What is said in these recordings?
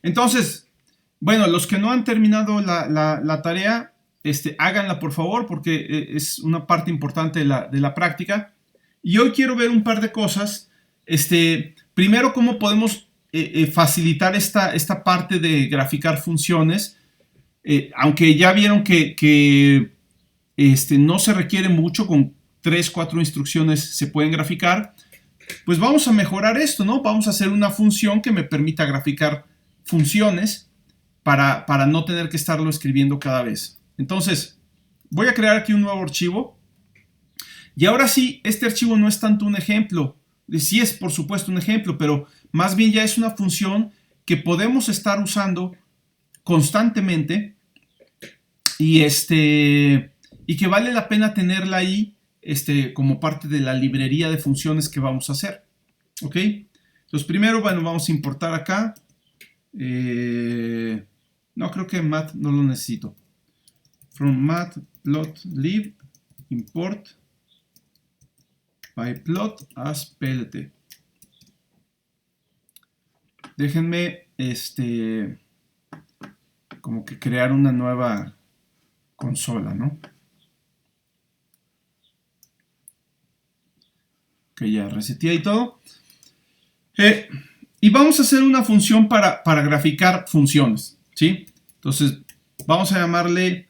Entonces, bueno, los que no han terminado la tarea, háganla por favor, porque es una parte importante de la práctica. Y hoy quiero ver un par de cosas. Primero, cómo podemos facilitar esta parte de graficar funciones. Aunque ya vieron que no se requiere mucho, con 3, 4 instrucciones se pueden graficar, pues vamos a mejorar esto, ¿no? Vamos a hacer una función que me permita graficar funciones para no tener que estarlo escribiendo cada vez. Entonces, voy a crear aquí un nuevo archivo. Y ahora sí, este archivo no es tanto un ejemplo. Sí es, por supuesto, un ejemplo, pero más bien ya es una función que podemos estar usando constantemente y que vale la pena tenerla ahí como parte de la librería de funciones que vamos a hacer. ¿Ok? Entonces, primero, bueno, vamos a importar acá. No, creo que mat no lo necesito. From matplotlib import pyplot as plt. Déjenme como que crear una nueva consola, ¿no? Que ya reseteé y todo. Y vamos a hacer una función para graficar funciones, ¿sí? Entonces, vamos a llamarle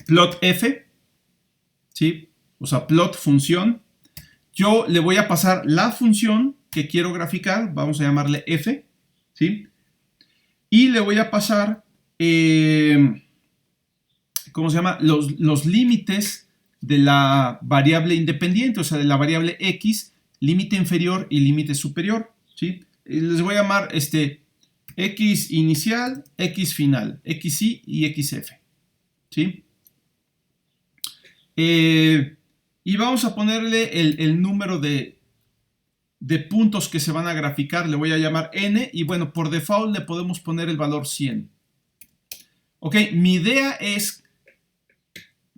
plotf, ¿sí? O sea, plot función. Yo le voy a pasar la función que quiero graficar, vamos a llamarle f, ¿sí? Y le voy a pasar, ¿cómo se llama? Los límites de la variable independiente, o sea, de la variable x, límite inferior y límite superior, ¿sí? Les voy a llamar x inicial, x final, xy y xf, ¿sí? Y vamos a ponerle el número de puntos que se van a graficar, le voy a llamar n, y bueno, por default le podemos poner el valor 100. Ok, mi idea es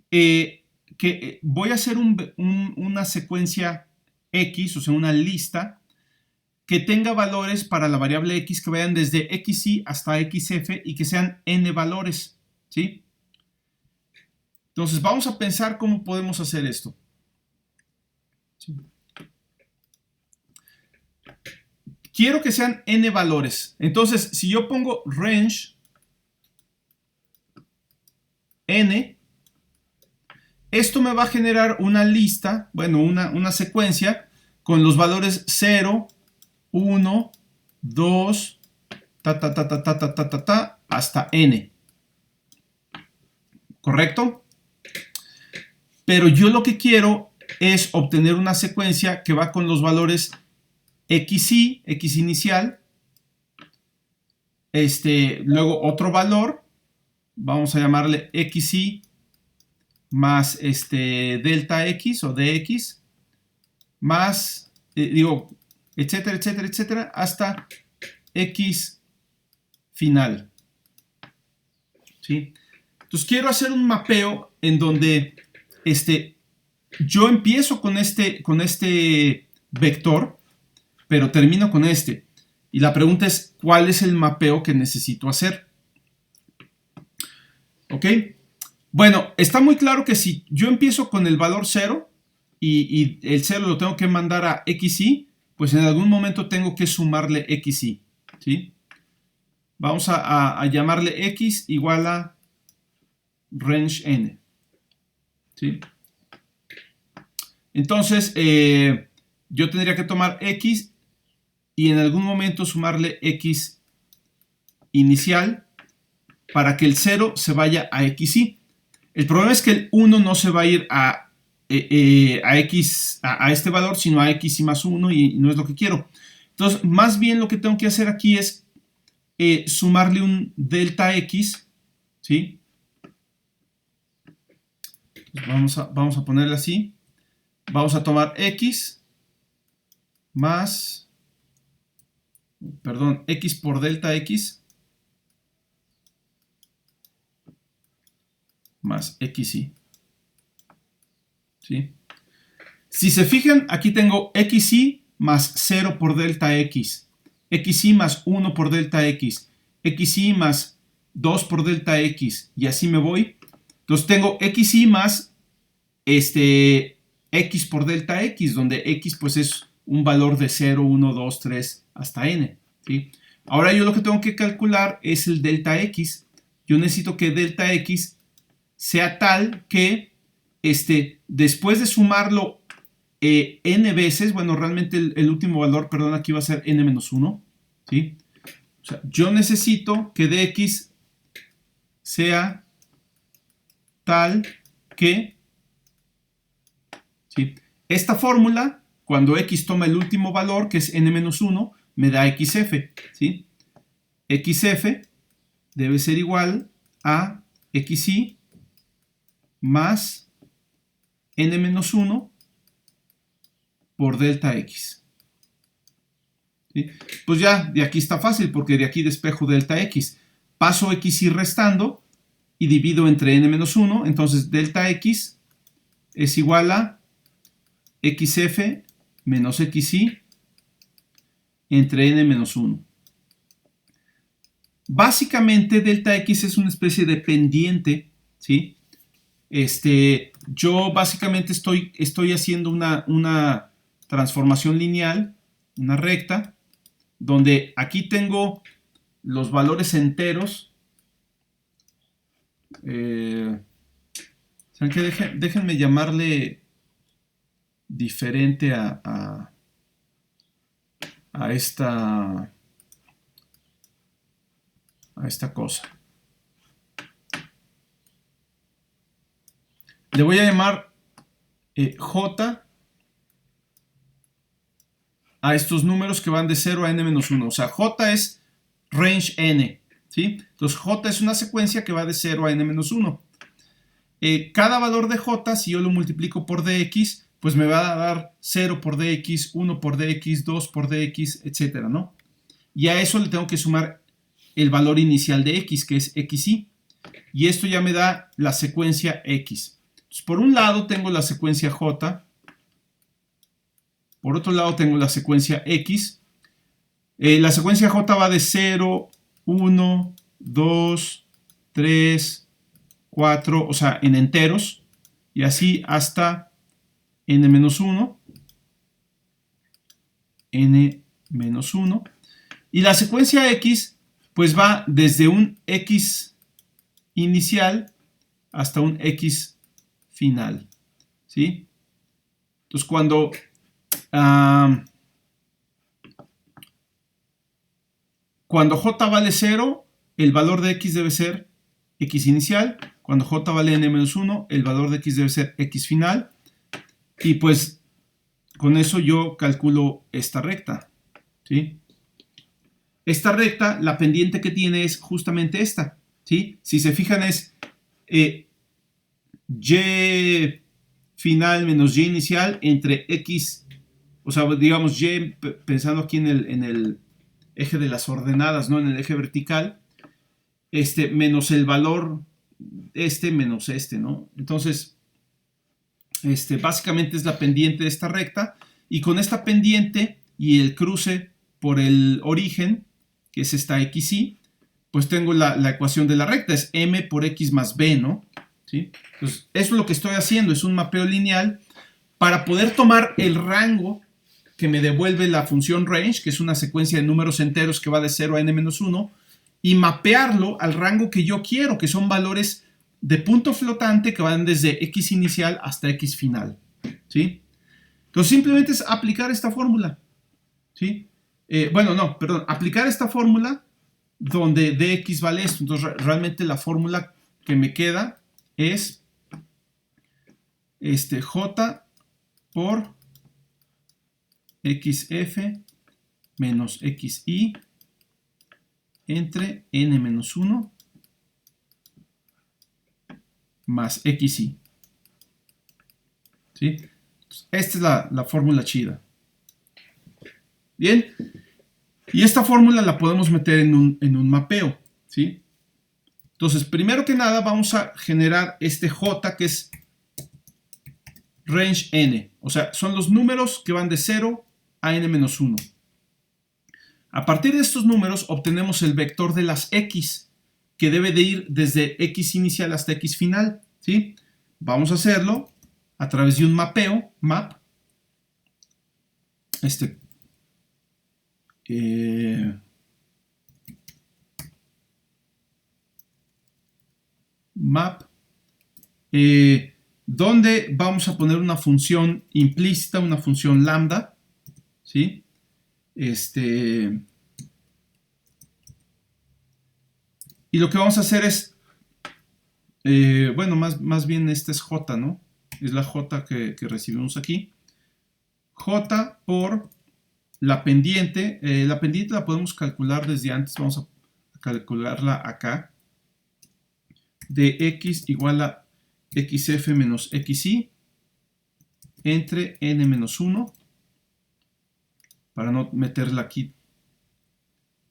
que voy a hacer una secuencia x, o sea, una lista que tenga valores para la variable x que vayan desde xy hasta xf y que sean n valores, ¿sí? Entonces vamos a pensar cómo podemos hacer esto. ¿Sí? Quiero que sean n valores. Entonces, si yo pongo range n, esto me va a generar una lista, bueno, una secuencia con los valores 0, 1, 2, hasta n. ¿Correcto? Pero yo lo que quiero es obtener una secuencia que va con los valores xy, x inicial, luego otro valor, vamos a llamarle xy más delta x o dx, más, etcétera, etcétera, etcétera, hasta x final. ¿Sí? Entonces quiero hacer un mapeo en donde yo empiezo con este vector, pero termino con este. Y la pregunta es, ¿cuál es el mapeo que necesito hacer? ¿Ok? Bueno, está muy claro que si yo empiezo con el valor 0 y el 0 lo tengo que mandar a xy, pues en algún momento tengo que sumarle xy, ¿sí? Vamos a llamarle x igual a range n, ¿sí? Entonces, yo tendría que tomar x y en algún momento sumarle x inicial para que el 0 se vaya a xy. El problema es que el 1 no se va a ir a este valor, sino a xy más 1 y no es lo que quiero. Entonces, más bien lo que tengo que hacer aquí es sumarle un delta x, ¿sí? Vamos a ponerle así. Vamos a tomar x más, perdón, x por delta x más xy. ¿Sí? Si se fijan, aquí tengo xy más 0 por delta x. xy más 1 por delta x, xy más 2 por delta x, y así me voy. Entonces tengo xy más x por delta x, donde x pues es un valor de 0, 1, 2, 3 hasta n, ¿sí? Ahora yo lo que tengo que calcular es el delta x. Yo necesito que delta x sea tal que después de sumarlo n veces, bueno, realmente el último valor, perdón, aquí va a ser n menos 1, ¿sí? O sea, yo necesito que dx sea tal que, ¿sí? Esta fórmula, cuando x toma el último valor, que es n menos 1, me da xf, ¿sí? xf debe ser igual a xy más n menos 1 por delta x. ¿Sí? Pues ya, de aquí está fácil, porque de aquí despejo delta x. Paso xy restando y divido entre n menos 1, entonces delta x es igual a xf menos xy entre n menos 1. Básicamente delta x es una especie de pendiente, ¿sí? Yo básicamente estoy haciendo una transformación lineal, una recta, donde aquí tengo los valores enteros. ¿Saben qué? Déjenme llamarle diferente a esta cosa. Le voy a llamar J a estos números que van de 0 a n-1. O sea, J es range n, ¿sí? Entonces, J es una secuencia que va de 0 a n-1. Cada valor de J, si yo lo multiplico por dx, pues me va a dar 0 por dx, 1 por dx, 2 por dx, etcétera, ¿no? Y a eso le tengo que sumar el valor inicial de x, que es xy. Y esto ya me da la secuencia x. Entonces, por un lado tengo la secuencia j, por otro lado tengo la secuencia x. La secuencia j va de 0, 1, 2, 3, 4, o sea, en enteros, y así hasta n-1, n-1. Y la secuencia x, pues va desde un x inicial hasta un x final, ¿sí? Entonces, cuando j vale 0, el valor de x debe ser x inicial. Cuando j vale n-1, el valor de x debe ser x final. Y pues con eso yo calculo esta recta, ¿sí? Esta recta, la pendiente que tiene es justamente esta, ¿sí? Si se fijan es y final menos y inicial entre x, o sea, digamos y pensando aquí en el eje de las ordenadas, ¿no? En el eje vertical, menos el valor menos ¿no? Entonces, básicamente es la pendiente de esta recta, y con esta pendiente y el cruce por el origen, que es esta xy, pues tengo la ecuación de la recta, es m por x más b, ¿no? ¿Sí? Entonces, eso es lo que estoy haciendo, es un mapeo lineal para poder tomar el rango que me devuelve la función range, que es una secuencia de números enteros que va de 0 a n-1, y mapearlo al rango que yo quiero, que son valores de punto flotante que van desde x inicial hasta x final, ¿sí? Entonces simplemente es aplicar esta fórmula, ¿sí? Aplicar esta fórmula donde dx vale esto. Entonces realmente la fórmula que me queda es j por xf menos xy entre n-1 más xy. ¿Sí? Esta es la fórmula chida. Bien. Y esta fórmula la podemos meter en un mapeo, ¿sí? Entonces, primero que nada, vamos a generar este j, que es range n. O sea, son los números que van de 0 a n-1. A partir de estos números obtenemos el vector de las x, que debe de ir desde x inicial hasta x final, ¿sí? Vamos a hacerlo a través de un mapeo, map. Map, donde vamos a poner una función implícita, una función lambda, ¿sí? Y lo que vamos a hacer es, bueno, más bien esta es J, ¿no? Es la J que recibimos aquí. J por la pendiente. La pendiente la podemos calcular desde antes. Vamos a calcularla acá. De x igual a xf menos xy entre n menos 1. Para no meterla aquí,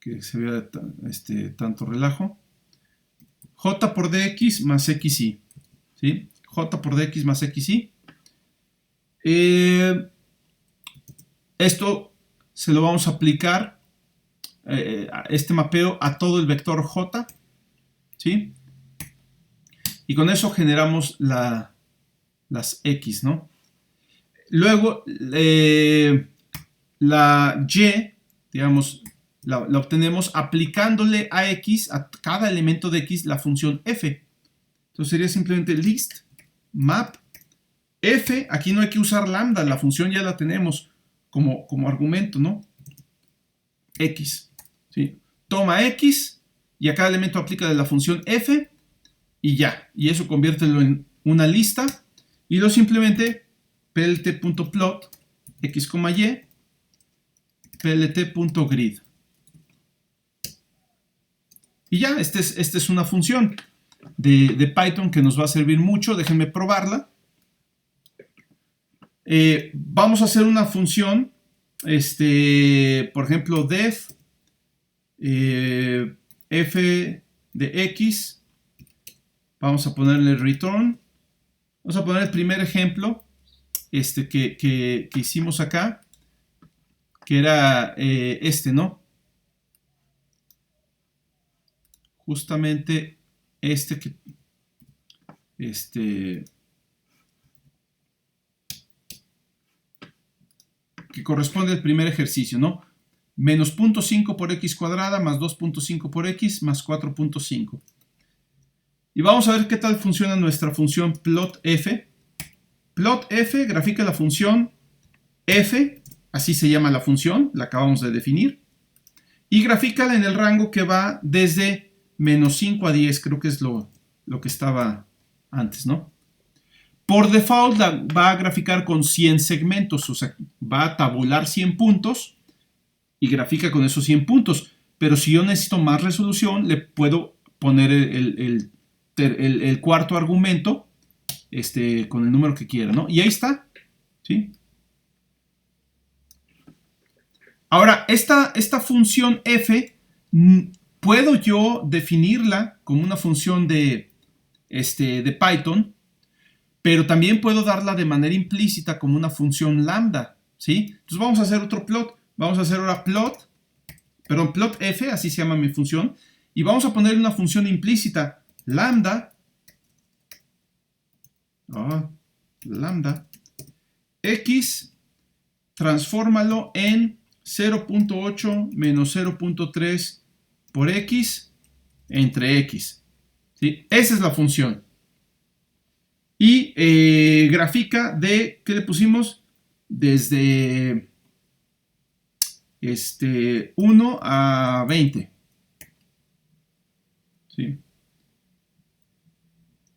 que se vea tanto relajo. J por dx más xy. ¿Sí? J por dx más xy. Esto se lo vamos a aplicar, este mapeo, a todo el vector j, ¿sí? Y con eso generamos las x, ¿no? Luego, la y, digamos, la obtenemos aplicándole a x, a cada elemento de x, la función f. Entonces sería simplemente list map f. Aquí no hay que usar lambda, la función ya la tenemos como argumento, ¿no? X, ¿sí? Toma x y a cada elemento aplica de la función f y ya. Y eso conviértelo en una lista y lo simplemente plt.plot x, y plt.grid. Y ya, esta es una función de Python que nos va a servir mucho. Déjenme probarla. Vamos a hacer una función, por ejemplo, def f de x. Vamos a ponerle return. Vamos a poner el primer ejemplo que hicimos acá, que era ¿no? Justamente que corresponde al primer ejercicio, ¿no? Menos 0.5 por x cuadrada más 2.5 por x más 4.5. Y vamos a ver qué tal funciona nuestra función plotf. Plotf grafica la función f, así se llama la función, la acabamos de definir, y grafícala en el rango que va desde menos 5 a 10, creo que es lo que estaba antes, ¿no? Por default va a graficar con 100 segmentos, o sea, va a tabular 100 puntos y grafica con esos 100 puntos. Pero si yo necesito más resolución, le puedo poner el cuarto argumento con el número que quiera, ¿no? Y ahí está, ¿sí? Ahora, esta función f, puedo yo definirla como una función de Python, pero también puedo darla de manera implícita como una función lambda, ¿sí? Entonces vamos a hacer otro plot. Vamos a hacer ahora plotf, así se llama mi función, y vamos a poner una función implícita, lambda, x, transfórmalo en 0.8 menos 0.3 por x entre x, ¿sí? Esa es la función. Y grafica de, ¿qué le pusimos? Desde 1 a 20. ¿Sí?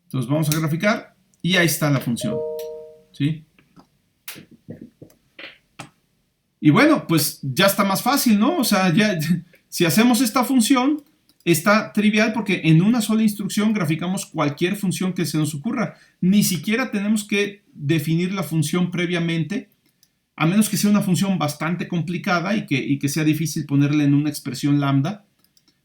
Entonces vamos a graficar y ahí está la función. ¿Sí? Y bueno, pues ya está más fácil, ¿no? O sea, ya, si hacemos esta función, está trivial porque en una sola instrucción graficamos cualquier función que se nos ocurra. Ni siquiera tenemos que definir la función previamente, a menos que sea una función bastante complicada y que sea difícil ponerla en una expresión lambda.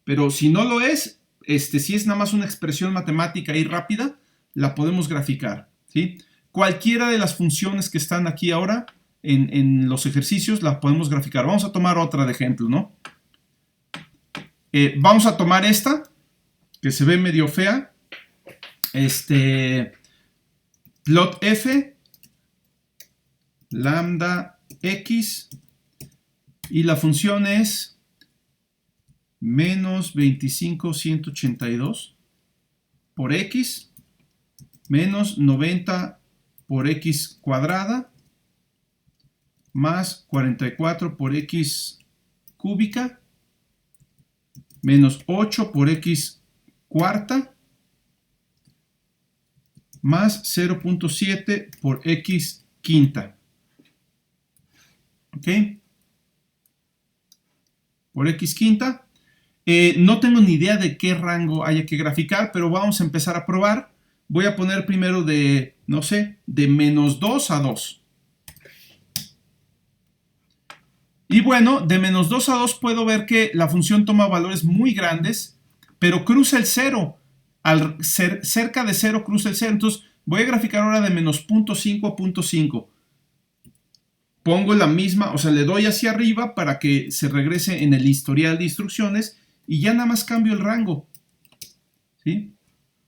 Pero si no lo es, si es nada más una expresión matemática y rápida, la podemos graficar, ¿sí? Cualquiera de las funciones que están aquí ahora en los ejercicios la podemos graficar. Vamos a tomar otra de ejemplo, ¿no? Vamos a tomar esta, que se ve medio fea. Plot f, lambda x, y la función es menos 25,182 por x, menos 90 por x cuadrada, más 44 por x cúbica, menos 8 por x cuarta, más 0.7 por x quinta. ¿Ok? Por x quinta. No tengo ni idea de qué rango haya que graficar, pero vamos a empezar a probar. Voy a poner primero de, no sé, de menos 2 a 2. Y bueno, de menos 2 a 2 puedo ver que la función toma valores muy grandes, pero cruza el 0. Al ser cerca de 0 cruza el 0. Entonces voy a graficar ahora de menos 0.5 a 0.5. Pongo la misma, o sea, le doy hacia arriba para que se regrese en el historial de instrucciones y ya nada más cambio el rango. ¿Sí?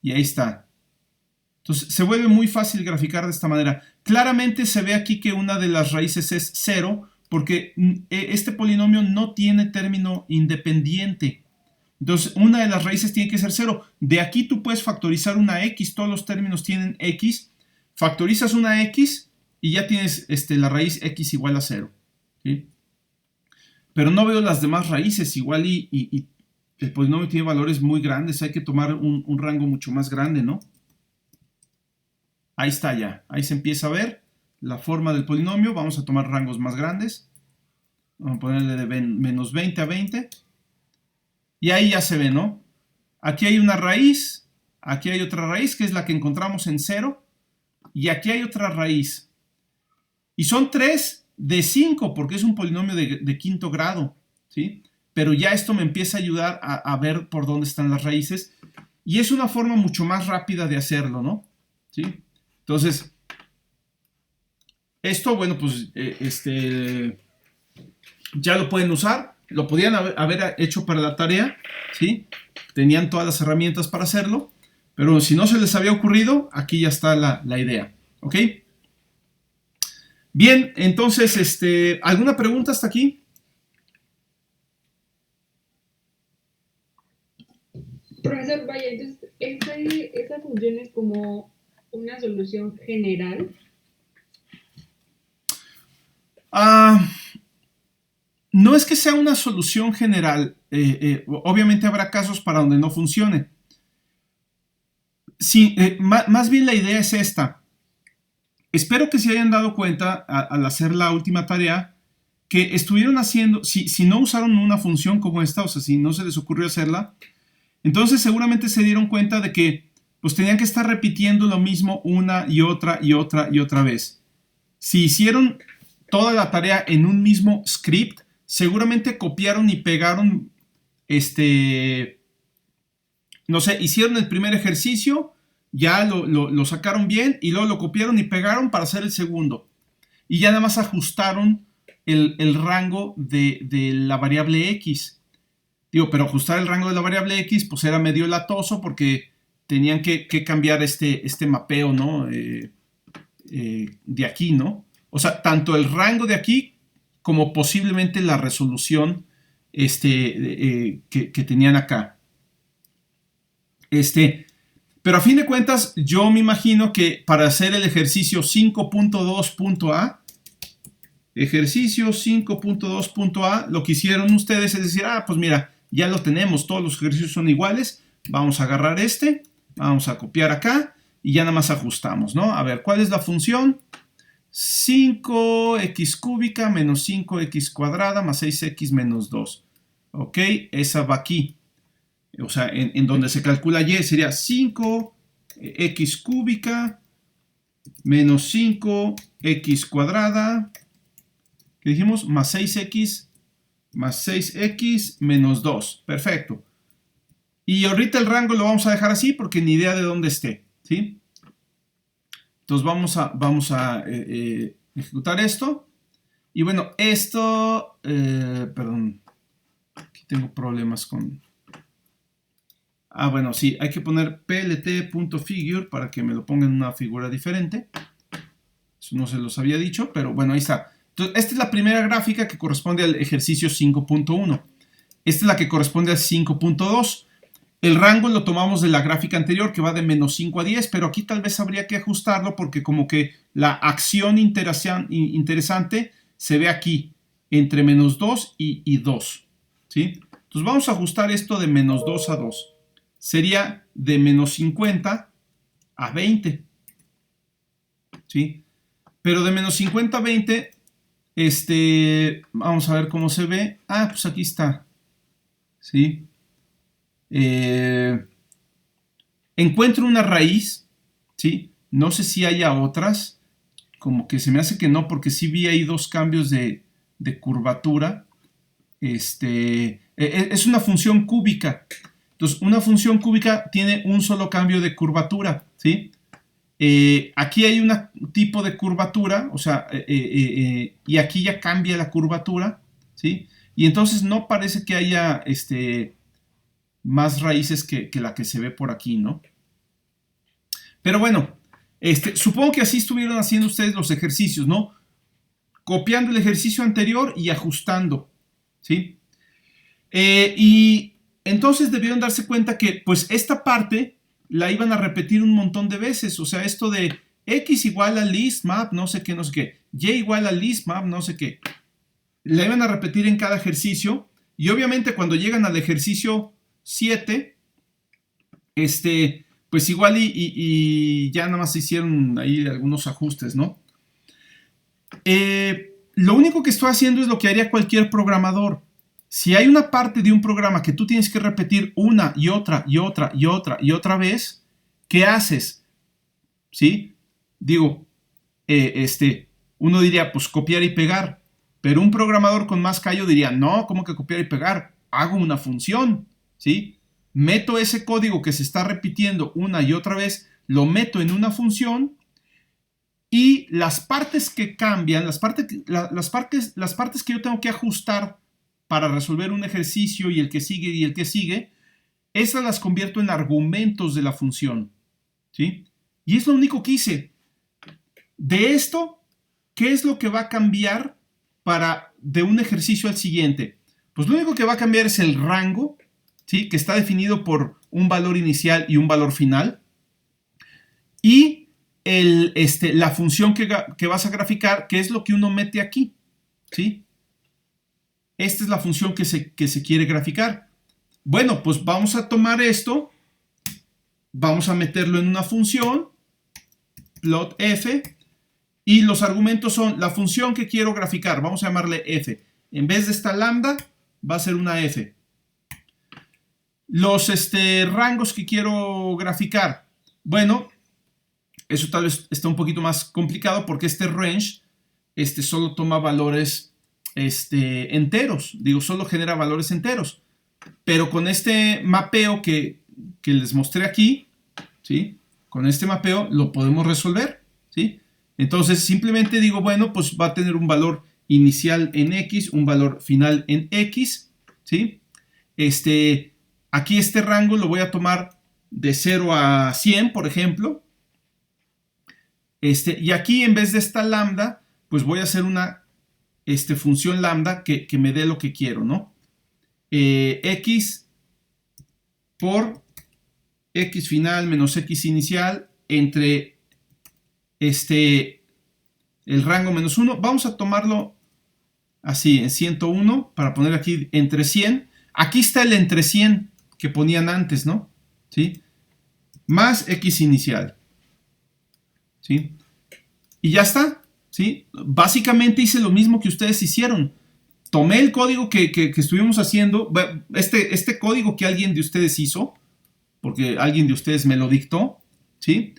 Y ahí está. Entonces se vuelve muy fácil graficar de esta manera. Claramente se ve aquí que una de las raíces es 0 porque este polinomio no tiene término independiente. Entonces una de las raíces tiene que ser 0. De aquí tú puedes factorizar una x, todos los términos tienen x. Factorizas una x y ya tienes la raíz x igual a 0. ¿Sí? Pero no veo las demás raíces, igual y el polinomio tiene valores muy grandes, hay que tomar un rango mucho más grande, ¿no? Ahí está ya, ahí se empieza a ver la forma del polinomio. Vamos a tomar rangos más grandes. Vamos a ponerle de menos 20 a 20. Y ahí ya se ve, ¿no? Aquí hay una raíz, aquí hay otra raíz, que es la que encontramos en 0. Y aquí hay otra raíz. Y son 3 de 5, porque es un polinomio de quinto grado, ¿sí? Pero ya esto me empieza a ayudar a ver por dónde están las raíces. Y es una forma mucho más rápida de hacerlo, ¿no? ¿Sí? Entonces, esto, bueno, pues, ya lo pueden usar. Lo podían haber hecho para la tarea, ¿sí? Tenían todas las herramientas para hacerlo. Pero si no se les había ocurrido, aquí ya está la idea, ¿ok? Bien, entonces, ¿alguna pregunta hasta aquí? Profesor, vaya, entonces, ¿esa función es como una solución general? No es que sea una solución general. Obviamente habrá casos para donde no funcione. Sí, más bien la idea es esta. Espero que se hayan dado cuenta al hacer la última tarea que estuvieron haciendo, si no usaron una función como esta, o sea, si no se les ocurrió hacerla, entonces seguramente se dieron cuenta de que pues tenían que estar repitiendo lo mismo una y otra y otra y otra vez. Si hicieron toda la tarea en un mismo script, seguramente copiaron y pegaron, no sé, hicieron el primer ejercicio, ya lo sacaron bien y luego lo copiaron y pegaron para hacer el segundo. Y ya nada más ajustaron el rango de la variable x. Digo, pero ajustar el rango de la variable x pues era medio latoso porque tenían que cambiar este mapeo, ¿no? De aquí, ¿no? O sea, tanto el rango de aquí como posiblemente la resolución que tenían acá. Pero a fin de cuentas, yo me imagino que para hacer el ejercicio 5.2.a, ejercicio 5.2.a, lo que hicieron ustedes es decir, pues mira, ya lo tenemos, todos los ejercicios son iguales, vamos a agarrar vamos a copiar acá y ya nada más ajustamos, ¿no? A ver, ¿cuál es la función? 5x cúbica menos 5x cuadrada más 6x menos 2. Ok, esa va aquí. O sea, en donde se calcula y sería 5x cúbica menos 5x cuadrada, ¿qué dijimos? Más 6x menos 2. Perfecto. Y ahorita el rango lo vamos a dejar así porque ni idea de dónde esté, ¿sí? Entonces vamos a ejecutar esto. Y bueno, esto, perdón, aquí tengo problemas con Bueno, sí, hay que poner plt.figure para que me lo ponga en una figura diferente. Eso no se los había dicho, pero bueno, ahí está. Entonces, esta es la primera gráfica que corresponde al ejercicio 5.1. Esta es la que corresponde al 5.2. El rango lo tomamos de la gráfica anterior, que va de menos 5 a 10, pero aquí tal vez habría que ajustarlo porque como que la acción interesante se ve aquí, entre menos 2 y 2. ¿Sí? Entonces vamos a ajustar esto de menos 2 a 2. Sería de menos 50 a 20. ¿Sí? Pero de menos 50 a 20, vamos a ver cómo se ve. Pues aquí está. ¿Sí? Encuentro una raíz, ¿sí? No sé si haya otras, como que se me hace que no, porque sí vi ahí dos cambios de curvatura. Es una función cúbica. Entonces, una función cúbica tiene un solo cambio de curvatura, ¿sí? Aquí hay un tipo de curvatura, o sea, y aquí ya cambia la curvatura, ¿sí? Y entonces no parece que haya más raíces que la que se ve por aquí, ¿no? Pero bueno, supongo que así estuvieron haciendo ustedes los ejercicios, ¿no? Copiando el ejercicio anterior y ajustando, ¿sí? Y entonces debieron darse cuenta que, pues, esta parte la iban a repetir un montón de veces, o sea, esto de x igual a list map, no sé qué, no sé qué, y igual a list map, no sé qué, la iban a repetir en cada ejercicio, y obviamente cuando llegan al ejercicio 7, pues igual y ya nada más se hicieron ahí algunos ajustes, ¿no? Lo único que estoy haciendo es lo que haría cualquier programador. Si hay una parte de un programa que tú tienes que repetir una y otra y otra y otra y otra vez, ¿qué haces? ¿Sí? Digo, uno diría, pues copiar y pegar, pero un programador con más callo diría, no, ¿cómo que copiar y pegar? Hago una función, ¿sí? Meto ese código que se está repitiendo una y otra vez, lo meto en una función y las partes que cambian, las partes que yo tengo que ajustar para resolver un ejercicio y el que sigue y el que sigue, esas las convierto en argumentos de la función, ¿sí? Y es lo único que hice. De esto, ¿qué es lo que va a cambiar de un ejercicio al siguiente? Pues lo único que va a cambiar es el rango, ¿sí? Que está definido por un valor inicial y un valor final. Y la función que vas a graficar, que es lo que uno mete aquí, ¿sí? Esta es la función que se quiere graficar. Bueno, pues vamos a tomar esto, vamos a meterlo en una función, plot f, y los argumentos son la función que quiero graficar, vamos a llamarle f. En vez de esta lambda, va a ser una f. Los rangos que quiero graficar, bueno, eso tal vez está un poquito más complicado porque este range solo toma valores enteros, digo, solo genera valores enteros. Pero con este mapeo que les mostré aquí, ¿sí? Con este mapeo lo podemos resolver, ¿sí? Entonces simplemente digo, bueno, pues va a tener un valor inicial en X, un valor final en X, ¿sí? Aquí este rango lo voy a tomar de 0 a 100, por ejemplo. Y aquí en vez de esta lambda, pues voy a hacer una función lambda que me dé lo que quiero, ¿no? X por X final menos X inicial entre el rango menos 1. Vamos a tomarlo así, en 101, para poner aquí entre 100. Aquí está el entre 100 que ponían antes, ¿no? ¿Sí? Más X inicial. ¿Sí? Y ya está, ¿sí? Básicamente hice lo mismo que ustedes hicieron. Tomé el código que estuvimos haciendo, este código que alguien de ustedes hizo, porque alguien de ustedes me lo dictó, ¿sí?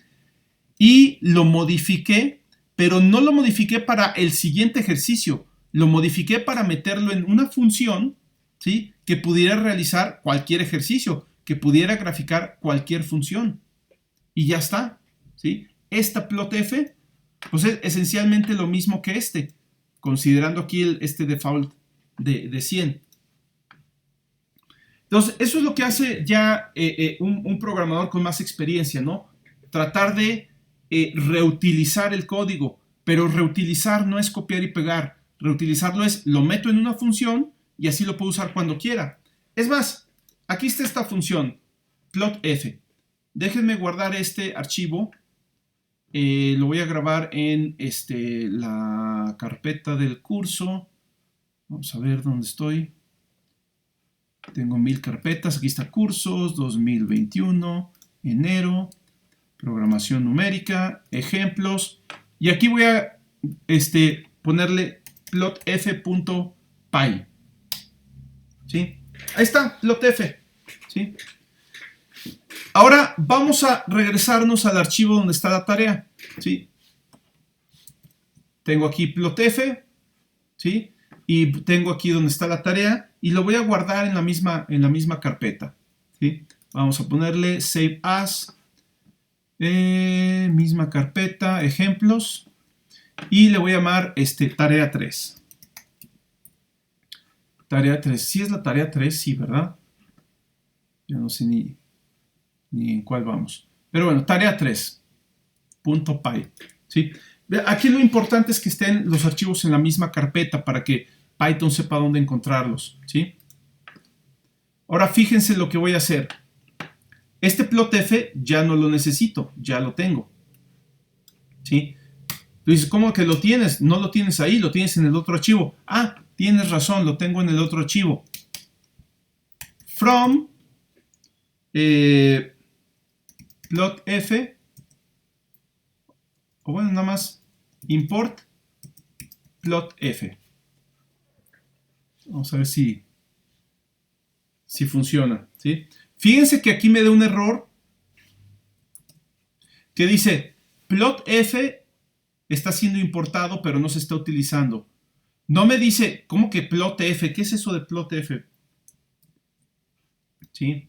Y lo modifiqué, pero no lo modifiqué para el siguiente ejercicio, lo modifiqué para meterlo en una función, ¿sí? Que pudiera realizar cualquier ejercicio, que pudiera graficar cualquier función. Y ya está, ¿sí? Esta plotf, pues es esencialmente lo mismo que considerando aquí este default de 100. Entonces, eso es lo que hace ya un programador con más experiencia, ¿no? Tratar de reutilizar el código, pero reutilizar no es copiar y pegar. Reutilizarlo es, lo meto en una función y así lo puedo usar cuando quiera. Es más, aquí está esta función, plotf. Déjenme guardar este archivo. Lo voy a grabar en la carpeta del curso. Vamos a ver dónde estoy. Tengo 1000 carpetas. Aquí está cursos 2021, enero, programación numérica, ejemplos. Y aquí voy a ponerle plotf.py. ¿Sí? Ahí está, plotf. ¿Sí? Ahora vamos a regresarnos al archivo donde está la tarea. ¿Sí? Tengo aquí plotf. ¿Sí? Y tengo aquí donde está la tarea y lo voy a guardar en la misma carpeta. ¿Sí? Vamos a ponerle save as, misma carpeta, ejemplos, y le voy a llamar tarea 3. Tarea 3, sí es la tarea 3, sí, ¿verdad? Ya no sé ni en cuál vamos. Pero bueno, tarea 3.py. ¿Sí? Aquí lo importante es que estén los archivos en la misma carpeta para que Python sepa dónde encontrarlos. ¿Sí? Ahora fíjense lo que voy a hacer. Este plotf ya no lo necesito, ya lo tengo. ¿Sí? Tú dices, ¿cómo que lo tienes? No lo tienes ahí, lo tienes en el otro archivo. Ah, tienes razón, lo tengo en el otro archivo. From plotf, o bueno, nada más import plotf. Vamos a ver si funciona. ¿Sí? Fíjense que aquí me da un error que dice plotf está siendo importado pero no se está utilizando. No me dice, ¿cómo que plotf? ¿Qué es eso de plotf? ¿Sí?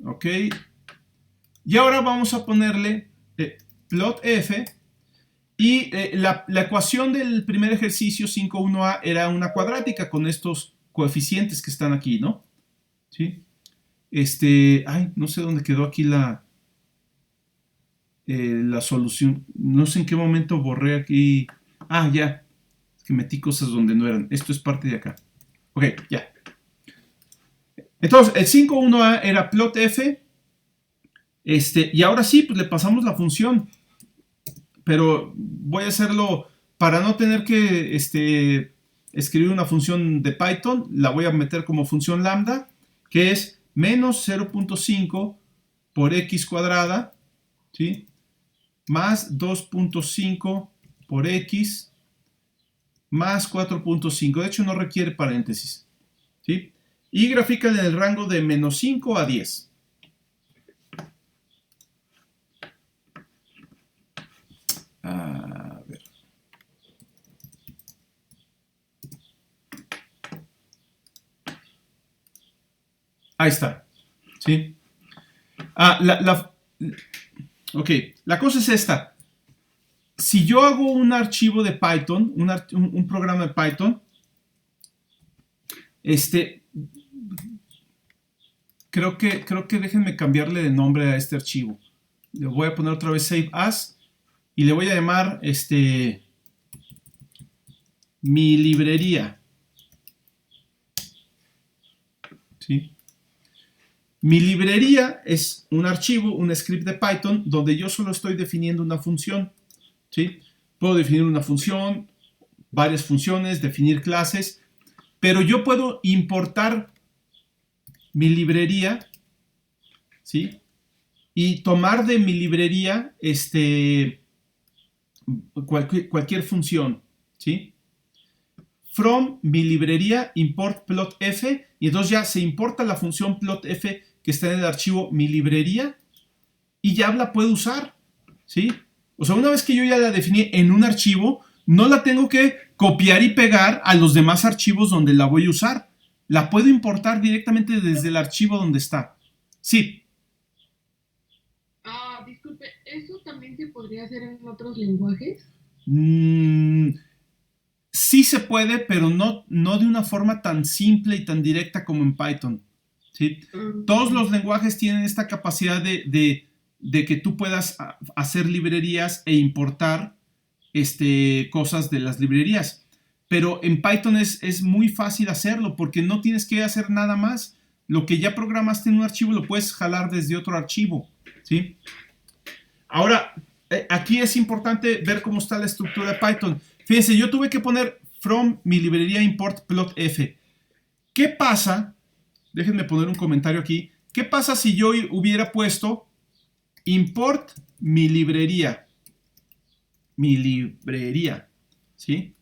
Ok. Y ahora vamos a ponerle plotf y la ecuación del primer ejercicio 5.1a era una cuadrática con estos coeficientes que están aquí, ¿no? ¿Sí? Ay, no sé dónde quedó aquí la solución. No sé en qué momento borré aquí. Ah, ya. Es que metí cosas donde no eran. Esto es parte de acá. Ok, ya. Entonces, el 5.1a era plotf. Y ahora sí, pues le pasamos la función. Pero voy a hacerlo para no tener que escribir una función de Python. La voy a meter como función lambda, que es menos 0.5 por x cuadrada, ¿sí? Más 2.5 por x más 4.5. De hecho, no requiere paréntesis. ¿Sí? Y grafica en el rango de menos 5 a 10. A ver. Ahí está. ¿Sí? Ok, la cosa es esta. Si yo hago un archivo de Python, un programa de Python, creo que déjenme cambiarle de nombre a este archivo. Le voy a poner otra vez save as y le voy a llamar mi librería. ¿Sí? Mi librería es un archivo, un script de Python donde yo solo estoy definiendo una función. ¿Sí? Puedo definir una función, varias funciones, definir clases, pero yo puedo importar mi librería, ¿sí? Y tomar de mi librería cualquier función, ¿sí? From mi librería import plotf y entonces ya se importa la función plotf que está en el archivo mi librería y ya la puedo usar, ¿sí? O sea, una vez que yo ya la definí en un archivo, no la tengo que copiar y pegar a los demás archivos donde la voy a usar. La puedo importar directamente desde el archivo donde está. Sí. Disculpe, ¿eso también se podría hacer en otros lenguajes? Mm, Sí se puede, pero no de una forma tan simple y tan directa como en Python. ¿Sí? Todos los lenguajes tienen esta capacidad de que tú puedas hacer librerías e importar cosas de las librerías. Pero en Python es muy fácil hacerlo porque no tienes que hacer nada más. Lo que ya programaste en un archivo lo puedes jalar desde otro archivo. ¿Sí? Ahora, aquí es importante ver cómo está la estructura de Python. Fíjense, yo tuve que poner from mi librería import plotf. ¿Qué pasa? Déjenme poner un comentario aquí. ¿Qué pasa si yo hubiera puesto import mi librería? Mi librería, ¿sí?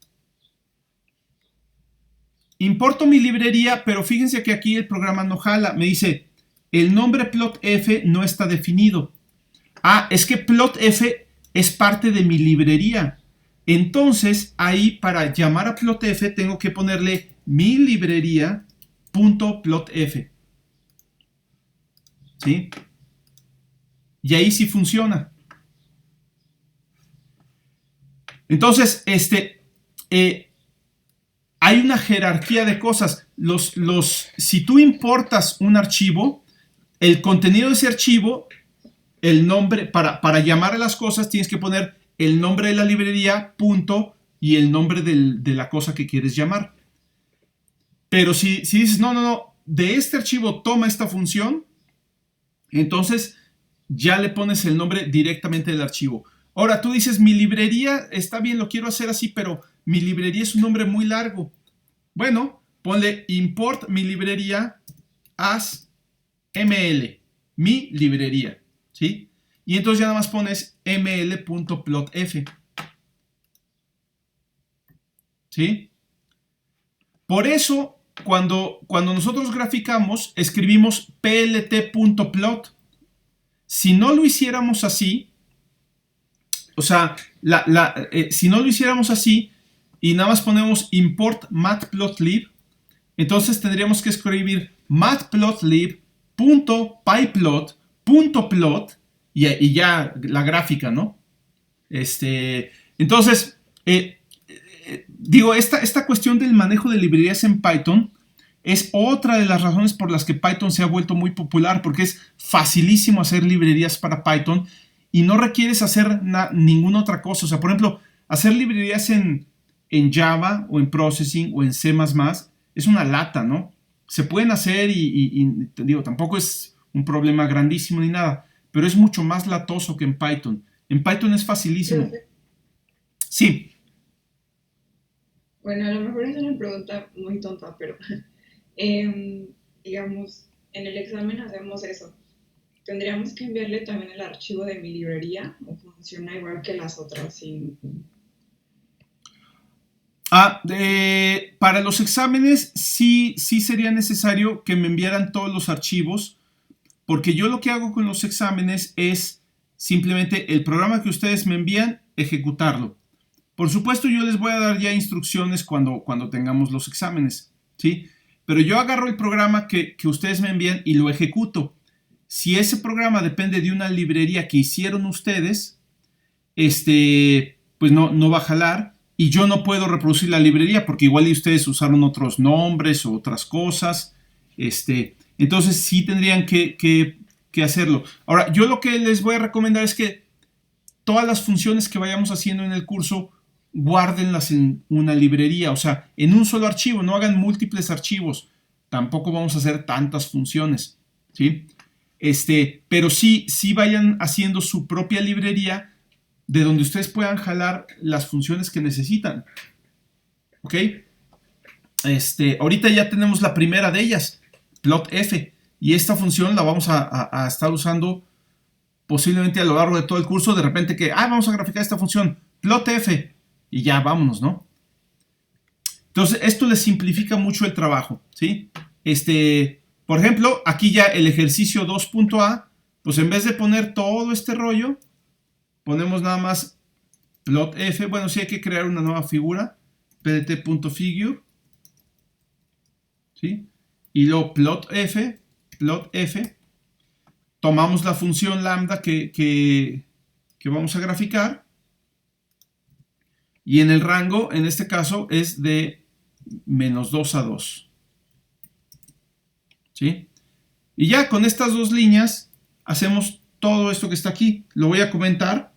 Importo mi librería, pero fíjense que aquí el programa no jala. Me dice, el nombre plotf no está definido. Ah, es que plotf es parte de mi librería. Entonces, ahí para llamar a plotf tengo que ponerle mi librería.plotf. ¿Sí? Y ahí sí funciona. Entonces, hay una jerarquía de cosas. Si tú importas un archivo, el contenido de ese archivo, el nombre, para llamar a las cosas, tienes que poner el nombre de la librería, punto, y el nombre de la cosa que quieres llamar. Pero si dices, no, de este archivo toma esta función, entonces ya le pones el nombre directamente del archivo. Ahora tú dices, mi librería está bien, lo quiero hacer así, pero mi librería es un nombre muy largo. Bueno, ponle import mi librería as ml, mi librería, ¿sí? Y entonces ya nada más pones ml.plotf, ¿sí? Por eso, cuando nosotros graficamos, escribimos plt.plot. Si no lo hiciéramos así, o sea, si no lo hiciéramos así y nada más ponemos import matplotlib, entonces tendríamos que escribir matplotlib.pyplot.plot y ya la gráfica, ¿no? Entonces, digo, esta cuestión del manejo de librerías en Python es otra de las razones por las que Python se ha vuelto muy popular, porque es facilísimo hacer librerías para Python y no requieres hacer ninguna otra cosa. O sea, por ejemplo, hacer librerías en Java o en Processing o en C++ es una lata, ¿no? Se pueden hacer y te digo, tampoco es un problema grandísimo ni nada, pero es mucho más latoso que en Python. En Python es facilísimo. Sí. Bueno, a lo mejor es una pregunta muy tonta, pero digamos, en el examen hacemos eso. ¿Tendríamos que enviarle también el archivo de mi librería o funciona igual que las otras? Sin... Para los exámenes sí sería necesario que me enviaran todos los archivos, porque yo lo que hago con los exámenes es simplemente el programa que ustedes me envían, ejecutarlo. Por supuesto, yo les voy a dar ya instrucciones cuando tengamos los exámenes, ¿sí? Pero yo agarro el programa que ustedes me envían y lo ejecuto. Si ese programa depende de una librería que hicieron ustedes, pues no va a jalar y yo no puedo reproducir la librería porque igual y ustedes usaron otros nombres o otras cosas. Entonces sí tendrían que hacerlo. Ahora, yo lo que les voy a recomendar es que todas las funciones que vayamos haciendo en el curso, guárdenlas en una librería, o sea, en un solo archivo, no hagan múltiples archivos. Tampoco vamos a hacer tantas funciones, ¿sí? Pero sí vayan haciendo su propia librería de donde ustedes puedan jalar las funciones que necesitan. ¿Ok? Ahorita ya tenemos la primera de ellas, plotf, y esta función la vamos a estar usando posiblemente a lo largo de todo el curso. De repente que, vamos a graficar esta función, plotf, y ya vámonos, ¿no? Entonces, esto les simplifica mucho el trabajo, ¿sí? Por ejemplo, aquí ya el ejercicio 2.a, pues en vez de poner todo este rollo, ponemos nada más plotf. Bueno, sí hay que crear una nueva figura, pdt.figure, ¿sí? Y luego plotf, tomamos la función lambda que vamos a graficar Y en el rango, en este caso, es de -2 a 2. ¿Sí? Y ya con estas dos líneas hacemos todo esto que está aquí. Lo voy a comentar.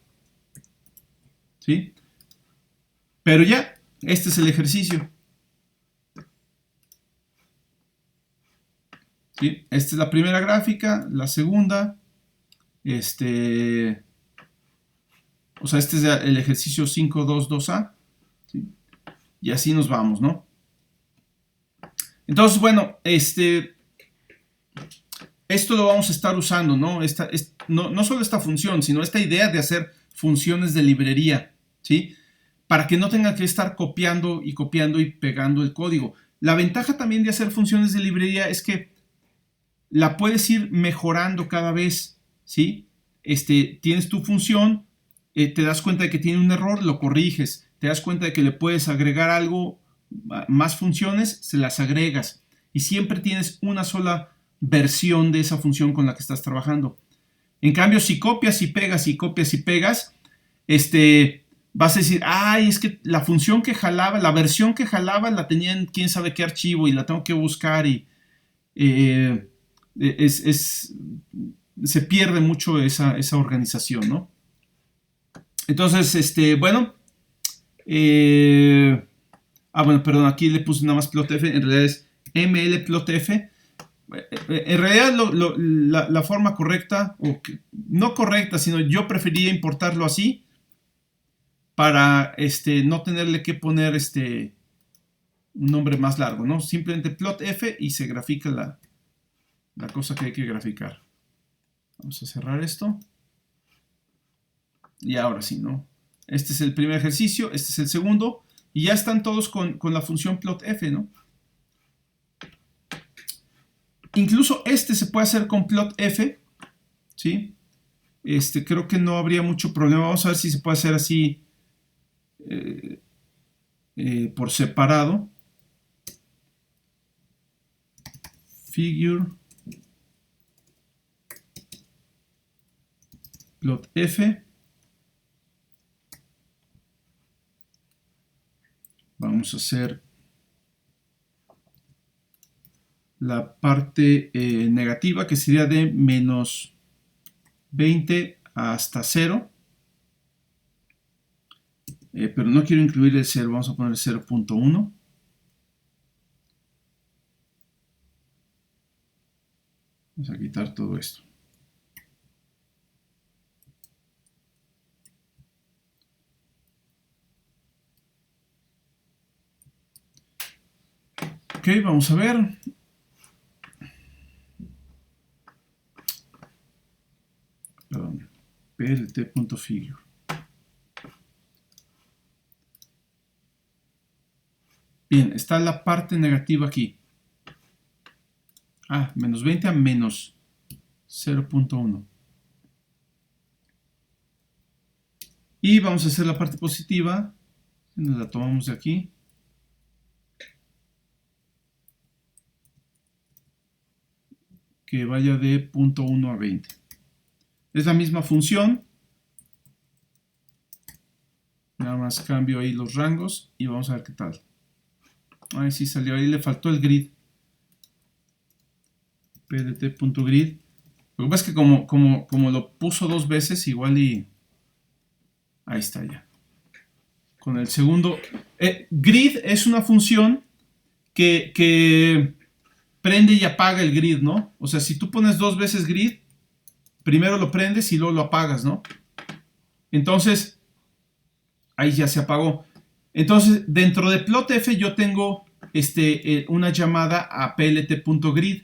¿Sí? Pero ya, este es el ejercicio. ¿Sí? Esta es la primera gráfica, la segunda. O sea, este es el ejercicio 5.2.2a. ¿Sí? Y así nos vamos, ¿no? Entonces, bueno, esto lo vamos a estar usando, ¿no? No solo esta función, sino esta idea de hacer funciones de librería, ¿sí? Para que no tengan que estar copiando y pegando el código. La ventaja también de hacer funciones de librería es que la puedes ir mejorando cada vez, ¿sí? Tienes tu función, te das cuenta de que tiene un error, lo corriges. Te das cuenta de que le puedes agregar algo, más funciones, se las agregas. Y siempre tienes una sola versión de esa función con la que estás trabajando. En cambio, si copias y pegas y copias y pegas, vas a decir, ay, es que la función que jalaba, la versión que jalaba la tenía en quién sabe qué archivo y la tengo que buscar y se pierde mucho esa organización, ¿no? Entonces, bueno, bueno, perdón, aquí le puse nada más plotf, en realidad es mlplotf. En realidad la forma correcta, no correcta, sino yo prefería importarlo así para no tenerle que poner un nombre más largo, ¿no? Simplemente plotf y se grafica la cosa que hay que graficar. Vamos a cerrar esto. Y ahora sí, ¿no? Este es el primer ejercicio, este es el segundo, y ya están todos con la función plotf, ¿no? Incluso se puede hacer con plotf, ¿sí? Creo que no habría mucho problema. Vamos a ver si se puede hacer así por separado. Figure plotf. Vamos a hacer la parte negativa, que sería de -20 hasta 0. Pero no quiero incluir el 0, vamos a poner 0.1. Vamos a quitar todo esto. Ok, vamos a ver. Perdón, plt.figure. Bien, está la parte negativa aquí. -20 a -0.1. Y vamos a hacer la parte positiva. La tomamos de aquí. Que vaya de 0.1 a 20. Es la misma función. Nada más cambio ahí los rangos y vamos a ver qué tal. Ahí sí salió, ahí le faltó el grid. pdt.grid. Lo que pasa es que como lo puso dos veces, igual y... Ahí está ya. Con el segundo... grid es una función que prende y apaga el grid, ¿no? O sea, si tú pones dos veces grid, primero lo prendes y luego lo apagas, ¿no? Entonces, ahí ya se apagó. Entonces, dentro de plotf yo tengo una llamada a plt.grid.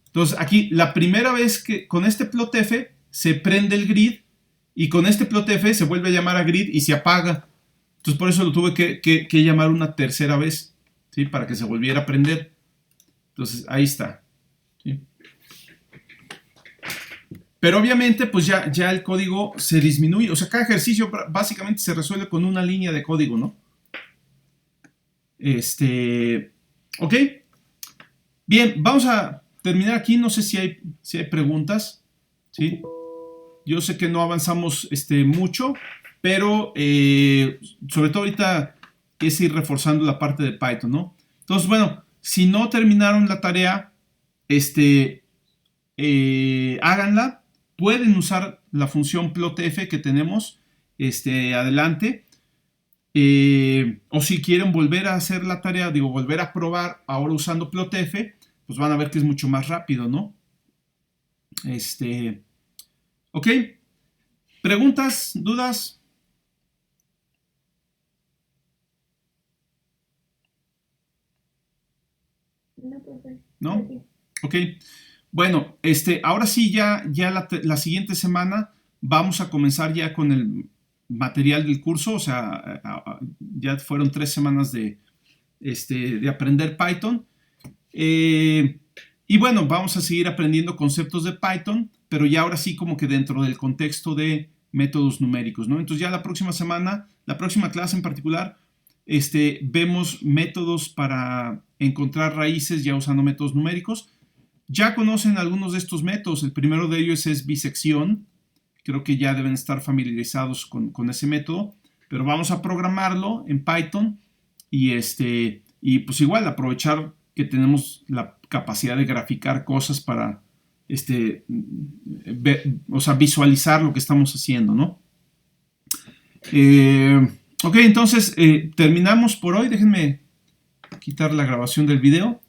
Entonces, aquí, la primera vez que con este plotf se prende el grid y con este plotf se vuelve a llamar a grid y se apaga. Entonces, por eso lo tuve que llamar una tercera vez, ¿sí? Para que se volviera a prender. Entonces, ahí está. ¿Sí? Pero obviamente, pues ya el código se disminuye. O sea, cada ejercicio básicamente se resuelve con una línea de código, ¿no? Ok. Bien, vamos a terminar aquí. No sé si hay preguntas. ¿Sí? Yo sé que no avanzamos mucho, pero sobre todo ahorita es ir reforzando la parte de Python, ¿no? Entonces, bueno, si no terminaron la tarea, háganla. Pueden usar la función plotf que tenemos adelante. O si quieren volver a hacer la tarea, digo, volver a probar ahora usando plotf, pues van a ver que es mucho más rápido, ¿no? Ok. ¿Preguntas? ¿Dudas? No, profe. ¿No? Ok. Bueno, ahora sí, ya la siguiente semana vamos a comenzar ya con el material del curso, o sea, ya fueron 3 semanas de aprender Python. Y bueno, vamos a seguir aprendiendo conceptos de Python, pero ya ahora sí como que dentro del contexto de métodos numéricos, ¿no? Entonces ya la próxima semana, la próxima clase en particular, vemos métodos para encontrar raíces ya usando métodos numéricos. Ya conocen algunos de estos métodos. El primero de ellos es bisección. Creo que ya deben estar familiarizados con ese método, pero vamos a programarlo en Python y pues igual aprovechar que tenemos la capacidad de graficar cosas para o sea, visualizar lo que estamos haciendo, ¿no? Ok, entonces terminamos por hoy. Déjenme quitar la grabación del video.